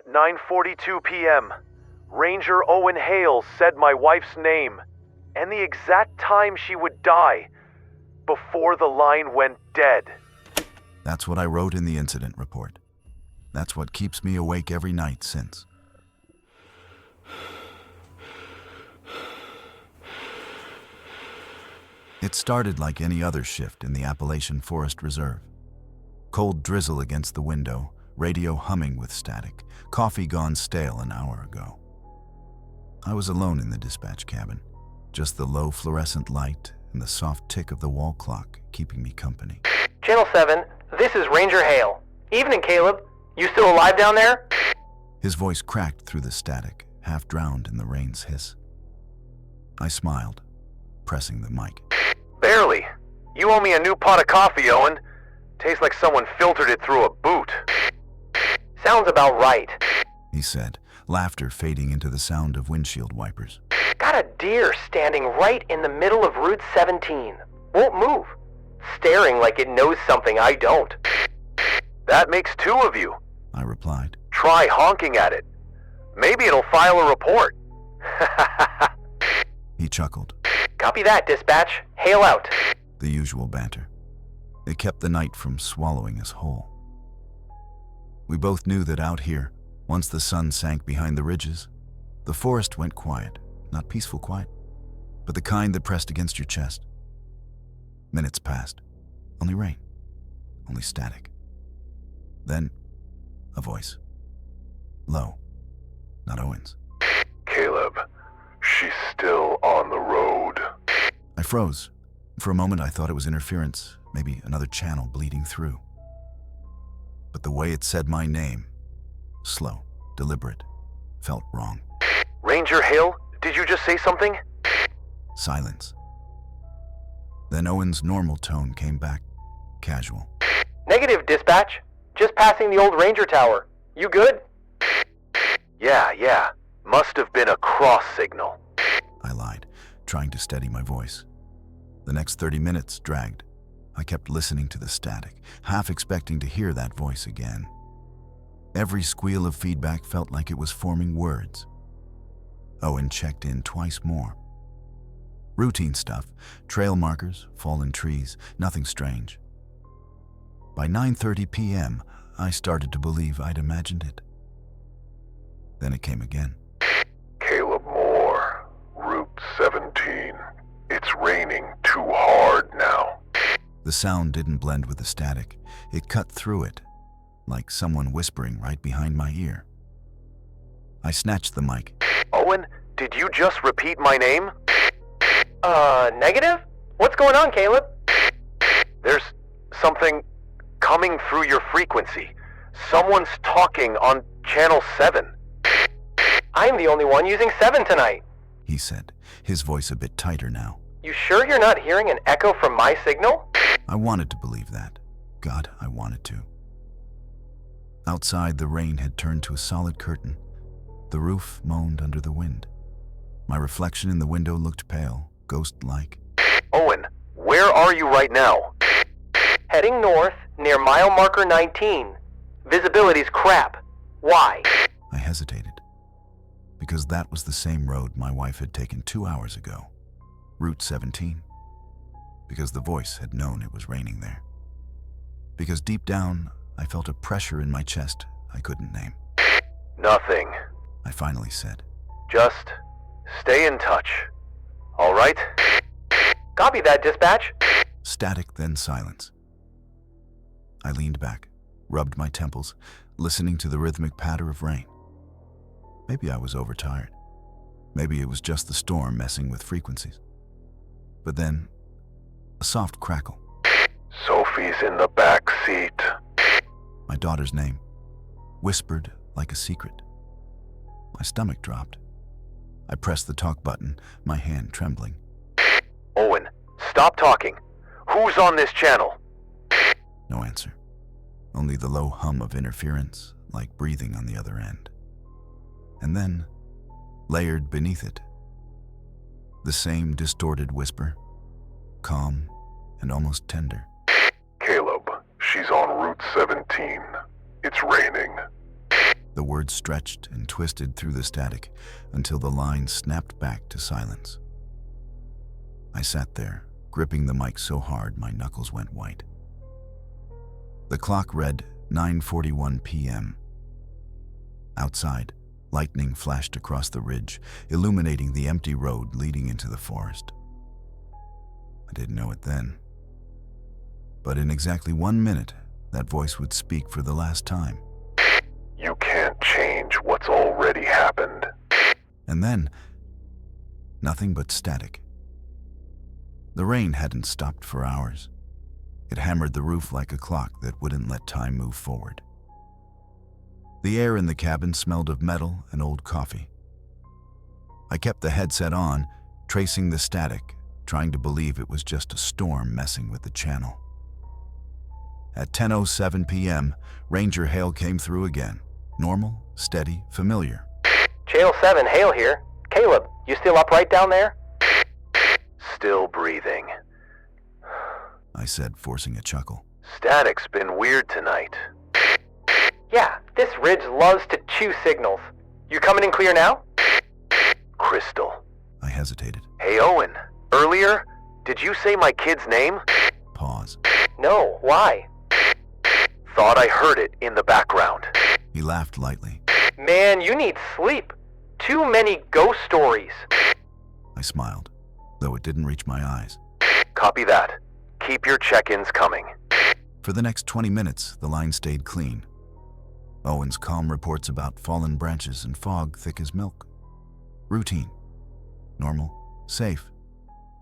At 9:42 p.m., Ranger Owen Hale said my wife's name and the exact time she would die before the line went dead. That's what I wrote in the incident report. That's what keeps me awake every night since. It started like any other shift in the Appalachian Forest Reserve. Cold drizzle against the window, radio humming with static, coffee gone stale an hour ago. I was alone in the dispatch cabin, just the low fluorescent light and the soft tick of the wall clock keeping me company. Channel 7, this is Ranger Hale. Evening, Caleb. You still alive down there? His voice cracked through the static, half drowned in the rain's hiss. I smiled, pressing the mic. Barely. You owe me a new pot of coffee, Owen. Tastes like someone filtered it through a boot. Sounds about right. He said, laughter fading into the sound of windshield wipers. Got a deer standing right in the middle of Route 17. Won't move. Staring like it knows something I don't. That makes two of you, I replied. Try honking at it. Maybe it'll file a report. He chuckled. Copy that, dispatch. Hale out. The usual banter. It kept the night from swallowing us whole. We both knew that out here, once the sun sank behind the ridges, the forest went quiet. Not peaceful quiet, but the kind that pressed against your chest. Minutes passed. Only rain. Only static. Then, a voice. Low. Not Owen's. Caleb, she's still on the road. I froze. For a moment I thought it was interference, maybe another channel bleeding through. But the way it said my name, slow, deliberate, felt wrong. Ranger Hale, did you just say something? Silence. Then Owen's normal tone came back, casual. Negative, dispatch. Just passing the old ranger tower. You good? Yeah. Must have been a cross signal. I lied, trying to steady my voice. The next 30 minutes dragged. I kept listening to the static, half expecting to hear that voice again. Every squeal of feedback felt like it was forming words. Owen checked in twice more. Routine stuff, trail markers, fallen trees, nothing strange. By 9:30 p.m., I started to believe I'd imagined it. Then it came again. Caleb Moore, Route 17. It's raining too hard now. The sound didn't blend with the static. It cut through it, like someone whispering right behind my ear. I snatched the mic. Owen, did you just repeat my name? Negative? What's going on, Caleb? There's something coming through your frequency. Someone's talking on Channel 7. I'm the only one using 7 tonight. He said, his voice a bit tighter now. You sure you're not hearing an echo from my signal? I wanted to believe that. God, I wanted to. Outside, the rain had turned to a solid curtain. The roof moaned under the wind. My reflection in the window looked pale, ghost-like. Owen, where are you right now? Heading north, near mile marker 19. Visibility's crap. Why? I hesitated, because that was the same road my wife had taken 2 hours ago. Route 17. Because the voice had known it was raining there. Because deep down, I felt a pressure in my chest I couldn't name. Nothing. I finally said. Just stay in touch. All right? Copy that, dispatch. Static, then silence. I leaned back, rubbed my temples, listening to the rhythmic patter of rain. Maybe I was overtired. Maybe it was just the storm messing with frequencies. But then, a soft crackle. Sophie's in the back seat. My daughter's name, whispered like a secret. My stomach dropped. I pressed the talk button, my hand trembling. Owen, stop talking. Who's on this channel? No answer. Only the low hum of interference, like breathing on the other end. And then, layered beneath it, the same distorted whisper, calm and almost tender. Caleb, she's on Route 17. It's raining. The words stretched and twisted through the static until the line snapped back to silence. I sat there, gripping the mic so hard my knuckles went white. The clock read 9:41 p.m. Outside, lightning flashed across the ridge, illuminating the empty road leading into the forest. I didn't know it then. But in exactly 1 minute, that voice would speak for the last time. You can't change what's already happened. And then, nothing but static. The rain hadn't stopped for hours. It hammered the roof like a clock that wouldn't let time move forward. The air in the cabin smelled of metal and old coffee. I kept the headset on, tracing the static, trying to believe it was just a storm messing with the channel. At 10:07 p.m., Ranger Hale came through again. Normal, steady, familiar. Channel 7, Hale here. Caleb, you still upright down there? Still breathing. I said, forcing a chuckle. Static's been weird tonight. Yeah, this ridge loves to chew signals. You coming in clear now? Crystal. I hesitated. Hey, Owen. Earlier, did you say my kid's name? Pause. No, why? Thought I heard it in the background. He laughed lightly. Man, you need sleep. Too many ghost stories. I smiled, though it didn't reach my eyes. Copy that. Keep your check-ins coming. For the next 20 minutes, the line stayed clean. Owen's calm reports about fallen branches and fog thick as milk. Routine. Normal. Safe.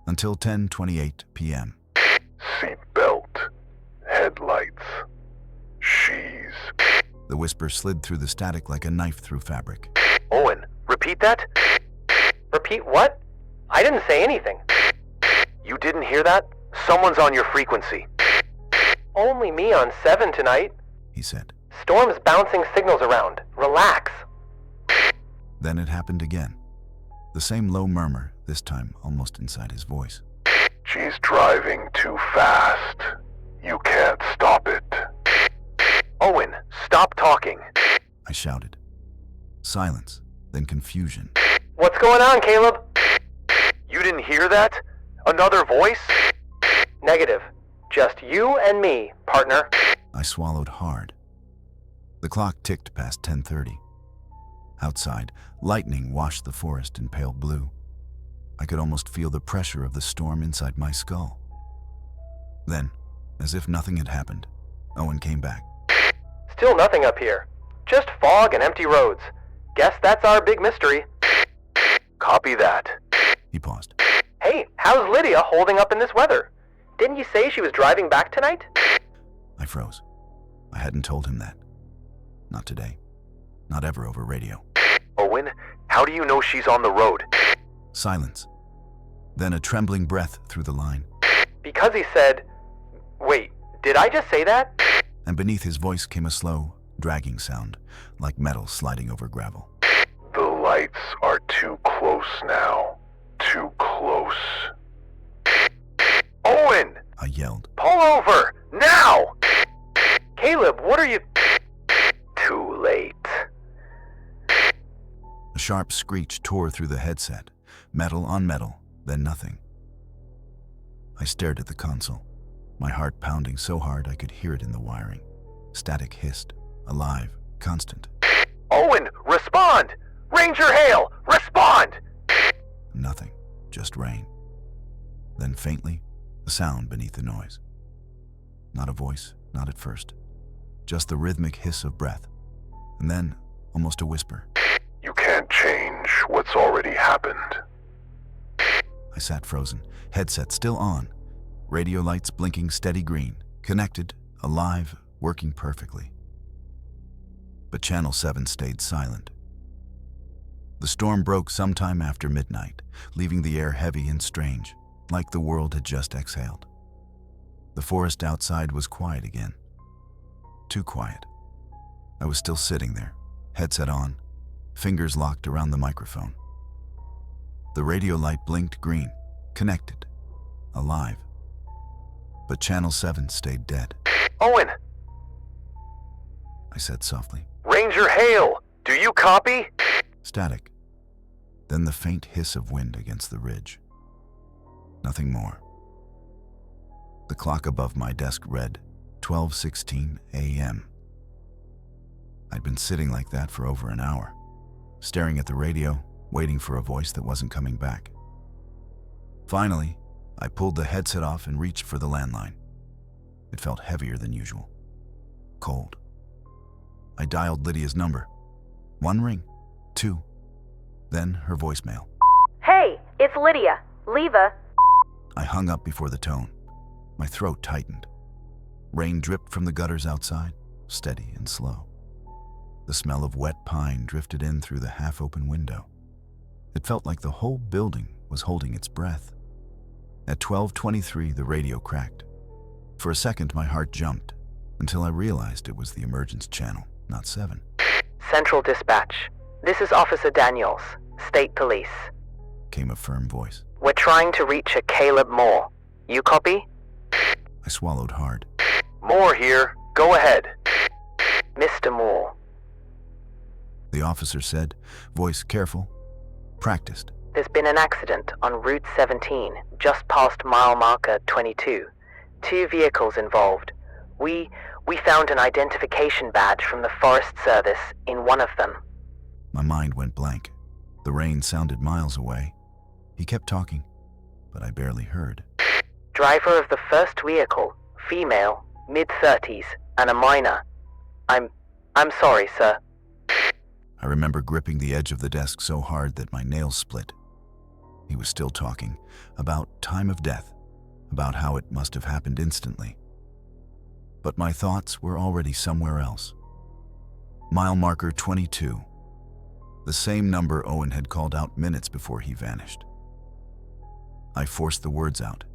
Until 10:28 p.m. Seatbelt. Headlights. She's... The whisper slid through the static like a knife through fabric. Owen, repeat that? Repeat what? I didn't say anything. You didn't hear that? Someone's on your frequency. Only me on 7 tonight. He said. Storm's bouncing signals around. Relax. Then it happened again. The same low murmur, this time almost inside his voice. She's driving too fast. You can't stop it. Owen, stop talking. I shouted. Silence, then confusion. What's going on, Caleb? You didn't hear that? Another voice? Negative. Just you and me, partner. I swallowed hard. The clock ticked past 10:30. Outside, lightning washed the forest in pale blue. I could almost feel the pressure of the storm inside my skull. Then, as if nothing had happened, Owen came back. Still nothing up here. Just fog and empty roads. Guess that's our big mystery. Copy that. He paused. Hey, how's Lydia holding up in this weather? Didn't you say she was driving back tonight? I froze. I hadn't told him that. Not today. Not ever over radio. Owen, how do you know she's on the road? Silence. Then a trembling breath through the line. Because he said... Wait, did I just say that? And beneath his voice came a slow, dragging sound, like metal sliding over gravel. The lights are too close now. Too close. Owen! I yelled. Pull over! Now! Caleb, what are you... Too late. A sharp screech tore through the headset, metal on metal, then nothing. I stared at the console, my heart pounding so hard I could hear it in the wiring. Static hissed, alive, constant. Owen, respond! Ranger Hale, respond! Nothing, just rain. Then faintly, a sound beneath the noise. Not a voice, not at first. Just the rhythmic hiss of breath. And then, almost a whisper. You can't change what's already happened. I sat frozen, headset still on. Radio lights blinking steady green, connected, alive, working perfectly. But Channel 7 stayed silent. The storm broke sometime after midnight, leaving the air heavy and strange, like the world had just exhaled. The forest outside was quiet again. Too quiet. I was still sitting there, headset on, fingers locked around the microphone. The radio light blinked green, connected, alive. But Channel 7 stayed dead. Owen! I said softly. Ranger Ranger Hale, do you copy? Static. Then the faint hiss of wind against the ridge. Nothing more. The clock above my desk read 12:16 a.m. I'd been sitting like that for over an hour, staring at the radio, waiting for a voice that wasn't coming back. Finally, I pulled the headset off and reached for the landline. It felt heavier than usual. Cold. I dialed Lydia's number. 1 ring, 2, then her voicemail. Hey, it's Lydia. Leave a... I hung up before the tone. My throat tightened. Rain dripped from the gutters outside, steady and slow. The smell of wet pine drifted in through the half-open window. It felt like the whole building was holding its breath. At 12:23, the radio cracked. For a second, my heart jumped, until I realized it was the emergence channel, not 7. Central Dispatch. This is Officer Daniels, State Police. Came a firm voice. We're trying to reach a Caleb Moore. You copy? I swallowed hard. Moore here. Go ahead. Mr. Moore. The officer said, voice careful, practiced. There's been an accident on Route 17, just past mile marker 22. 2 vehicles involved. We found an identification badge from the Forest Service in one of them. My mind went blank. The rain sounded miles away. He kept talking, but I barely heard. Driver of the first vehicle, female, mid-30s, and a minor. I'm sorry, sir. I remember gripping the edge of the desk so hard that my nails split. He was still talking about time of death, about how it must have happened instantly. But my thoughts were already somewhere else. Mile marker 22. The same number Owen had called out minutes before he vanished. I forced the words out.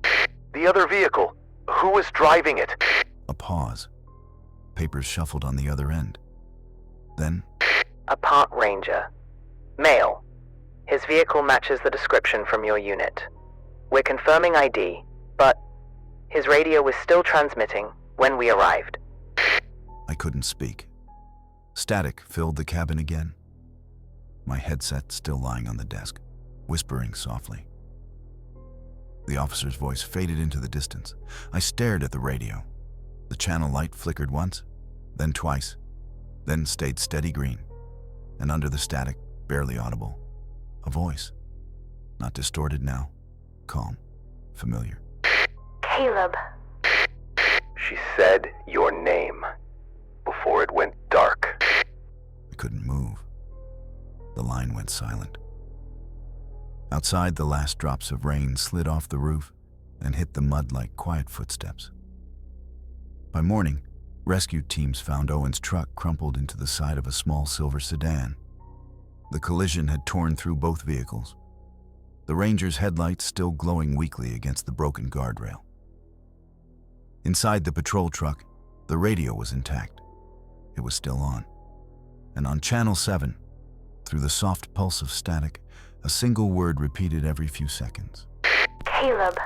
The other vehicle. Who was driving it? A pause. Papers shuffled on the other end. Then, A park ranger. Male. His vehicle matches the description from your unit. We're confirming ID, but his radio was still transmitting when we arrived. I couldn't speak. Static filled the cabin again. My headset still lying on the desk, whispering softly. The officer's voice faded into the distance. I stared at the radio. The channel light flickered once, then twice, then stayed steady green. And under the static, barely audible, a voice. Not distorted now, calm, familiar. Caleb. She said your name before it went dark. I couldn't move. The line went silent. Outside, the last drops of rain slid off the roof and hit the mud like quiet footsteps. By morning, rescue teams found Owen's truck crumpled into the side of a small silver sedan. The collision had torn through both vehicles, the Ranger's headlights still glowing weakly against the broken guardrail. Inside the patrol truck, the radio was intact. It was still on. And on Channel 7, through the soft pulse of static, a single word repeated every few seconds. Caleb.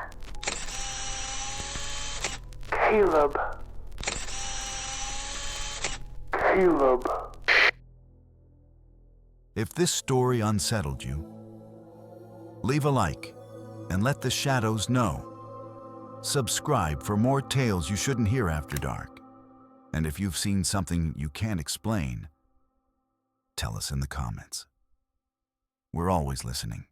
Caleb. Caleb. If this story unsettled you, leave a like and let the shadows know. Subscribe for more tales you shouldn't hear after dark. And if you've seen something you can't explain, tell us in the comments. We're always listening.